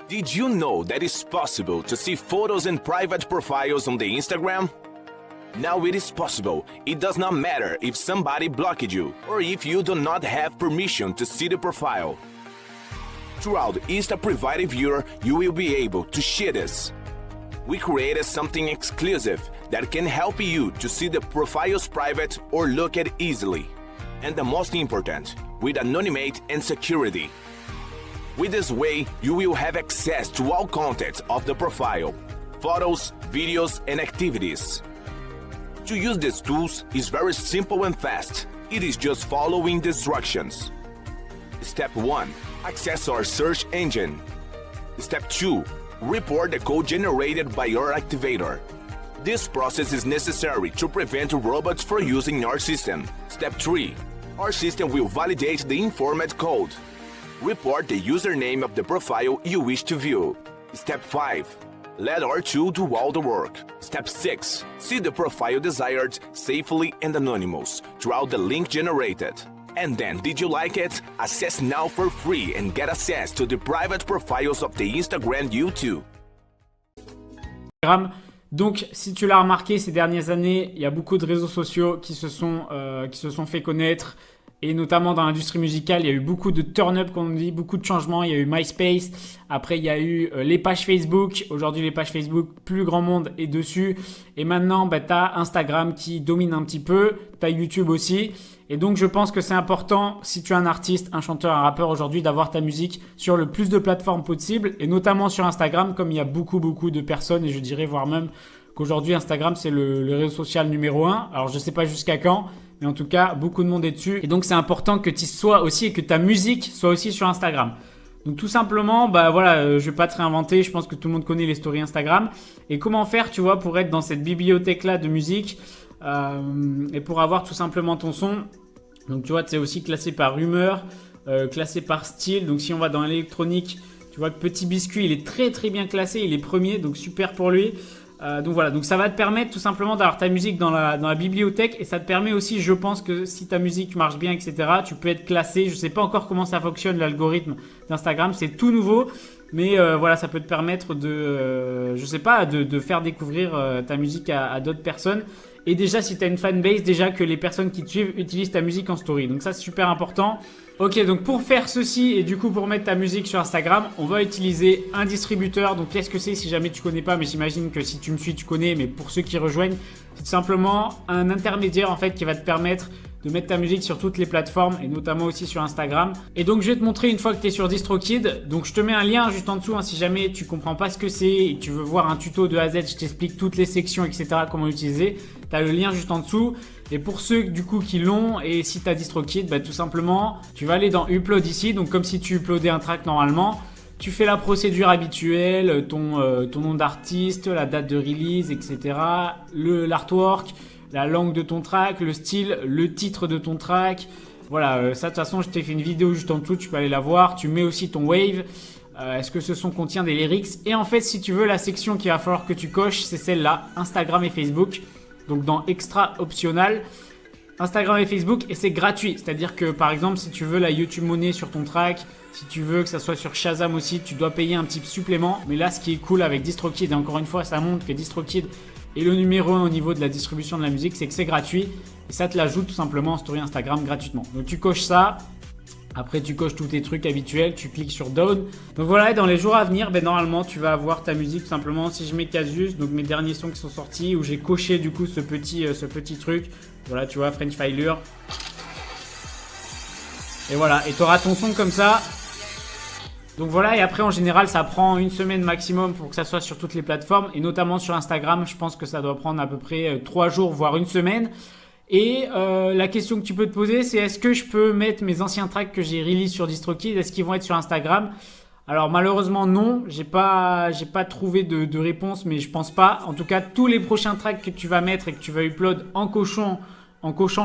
Did you know that it's possible to see photos and private profiles on the Instagram? Now it is possible. It does not matter if somebody blocked you or if you do not have permission to see the profile. Throughout Insta Private Viewer, you will be able to see this. We created something exclusive that can help you to see the profiles private or look at easily. And the most important, with anonymity and security. With this way, you will have access to all content of the profile, photos, videos, and activities. To use these tools is very simple and fast. It is just following the instructions. Step 1. Access our search engine. Step 2. Report the code generated by your activator. This process is necessary to prevent robots from using our system. Step 3. Our system will validate the informed code. Report the username of the profile you wish to view. Step 5. Let our tool do all the work. Step 6. See the profile desired safely and anonymous throughout the link generated. And then, did you like it? Access now for free and get access to the private profiles of the Instagram YouTube. Donc, si tu l'as remarqué ces dernières années, il y a beaucoup de réseaux sociaux qui se sont fait connaître. Et notamment dans l'industrie musicale, il y a eu beaucoup de turn-up, comme on dit, beaucoup de changements. Il y a eu MySpace, après il y a eu les pages Facebook. Aujourd'hui, les pages Facebook, plus grand monde est dessus. Et maintenant, tu as Instagram qui domine un petit peu. Tu as YouTube aussi. Et donc, je pense que c'est important, si tu es un artiste, un chanteur, un rappeur aujourd'hui, d'avoir ta musique sur le plus de plateformes possible. Et notamment sur Instagram, comme il y a beaucoup de personnes. Et je dirais voire même qu'aujourd'hui, Instagram, c'est le réseau social numéro 1. Alors, je ne sais pas jusqu'à quand. Mais en tout cas, beaucoup de monde est dessus. Et donc, c'est important que tu sois aussi et que ta musique soit aussi sur Instagram. Donc, tout simplement, je vais pas te réinventer. Je pense que tout le monde connaît les stories Instagram. Et comment faire, tu vois, pour être dans cette bibliothèque-là de musique et pour avoir tout simplement ton son. Donc, tu vois, c'est aussi classé par humeur, classé par style. Donc, si on va dans l'électronique, tu vois que Petit Biscuit, il est très bien classé. Il est premier, donc super pour lui. Donc voilà, donc ça va te permettre tout simplement d'avoir ta musique dans la bibliothèque et ça te permet aussi, je pense que si ta musique marche bien, etc., tu peux être classé. Je ne sais pas encore comment ça fonctionne l'algorithme d'Instagram, c'est tout nouveau, mais voilà, ça peut te permettre de faire découvrir ta musique à d'autres personnes. Et déjà, si tu as une fanbase, déjà que les personnes qui te suivent utilisent ta musique en story. Donc ça, c'est super important. Ok, donc pour faire ceci et du coup pour mettre ta musique sur Instagram, on va utiliser un distributeur. Donc qu'est-ce que c'est si jamais tu connais pas, mais j'imagine que si tu me suis, tu connais. Mais pour ceux qui rejoignent, c'est tout simplement un intermédiaire en fait qui va te permettre de mettre ta musique sur toutes les plateformes et notamment aussi sur Instagram. Et donc je vais te montrer une fois que tu es sur DistroKid. Donc je te mets un lien juste en dessous si jamais tu comprends pas ce que c'est et que tu veux voir un tuto de A à Z, je t'explique toutes les sections, etc. comment l'utiliser. Tu as le lien juste en dessous. Et pour ceux du coup qui l'ont et si tu as DistroKid, tout simplement, tu vas aller dans Upload ici. Donc comme si tu uploadais un track normalement. Tu fais la procédure habituelle, ton nom d'artiste, la date de release, etc. L'artwork, la langue de ton track, le style, le titre de ton track. Voilà, ça de toute façon, je t'ai fait une vidéo juste en dessous, tu peux aller la voir. Tu mets aussi ton wave. Est-ce que ce son contient des lyrics? Et en fait, si tu veux, la section qu'il va falloir que tu coches, c'est celle-là, Instagram et Facebook. Donc dans Extra Optional, Instagram et Facebook, et c'est gratuit. C'est-à-dire que par exemple, si tu veux la YouTube Money sur ton track, si tu veux que ça soit sur Shazam aussi, tu dois payer un petit supplément. Mais là, ce qui est cool avec DistroKid, et encore une fois, ça montre que DistroKid est le numéro 1 au niveau de la distribution de la musique, c'est que c'est gratuit. Et ça te l'ajoute tout simplement en story Instagram gratuitement. Donc tu coches ça. Après, tu coches tous tes trucs habituels, tu cliques sur Down. Donc voilà, et dans les jours à venir, normalement, tu vas avoir ta musique tout simplement. Si je mets Casus, donc mes derniers sons qui sont sortis, où j'ai coché du coup ce petit truc. Voilà, tu vois, French Filer. Et voilà, et tu auras ton son comme ça. Donc voilà, et après en général, ça prend une semaine maximum pour que ça soit sur toutes les plateformes. Et notamment sur Instagram, je pense que ça doit prendre à peu près 3 jours, voire une semaine. Et la question que tu peux te poser, c'est est-ce que je peux mettre mes anciens tracks que j'ai release sur DistroKid, est-ce qu'ils vont être sur Instagram? Alors malheureusement non, j'ai pas trouvé de réponse, mais je pense pas. En tout cas, tous les prochains tracks que tu vas mettre et que tu vas upload en cochant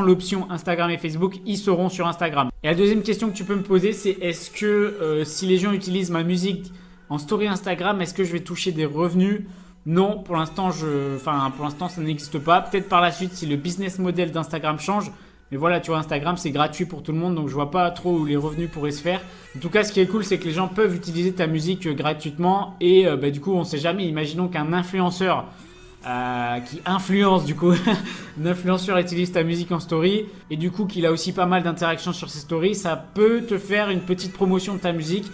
l'option Instagram et Facebook, ils seront sur Instagram. Et la deuxième question que tu peux me poser, c'est est-ce que si les gens utilisent ma musique en story Instagram, est-ce que je vais toucher des revenus? Non, pour l'instant, ça n'existe pas. Peut-être par la suite si le business model d'Instagram change. Mais voilà, tu vois, Instagram, c'est gratuit pour tout le monde, donc je vois pas trop où les revenus pourraient se faire. En tout cas, ce qui est cool, c'est que les gens peuvent utiliser ta musique gratuitement. Et du coup, on sait jamais. Imaginons qu'un influenceur qui influence du coup, un influenceur utilise ta musique en story et du coup qu'il a aussi pas mal d'interactions sur ses stories, ça peut te faire une petite promotion de ta musique.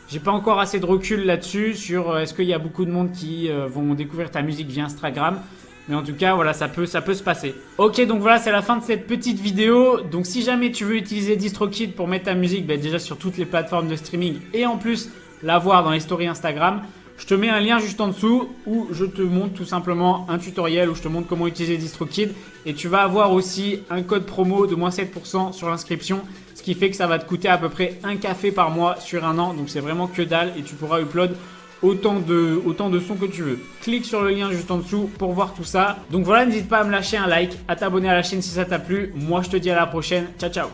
J'ai pas encore assez de recul là-dessus sur est-ce qu'il y a beaucoup de monde qui vont découvrir ta musique via Instagram. Mais en tout cas, voilà, ça peut se passer. Ok, donc voilà, c'est la fin de cette petite vidéo. Donc si jamais tu veux utiliser DistroKid pour mettre ta musique déjà sur toutes les plateformes de streaming et en plus la voir dans les stories Instagram, je te mets un lien juste en dessous où je te montre tout simplement un tutoriel où je te montre comment utiliser DistroKid. Et tu vas avoir aussi un code promo de moins 7% sur l'inscription. Ce qui fait que ça va te coûter à peu près un café par mois sur un an. Donc c'est vraiment que dalle et tu pourras upload autant de sons que tu veux. Clique sur le lien juste en dessous pour voir tout ça. Donc voilà, n'hésite pas à me lâcher un like, à t'abonner à la chaîne si ça t'a plu. Moi je te dis à la prochaine. Ciao ciao.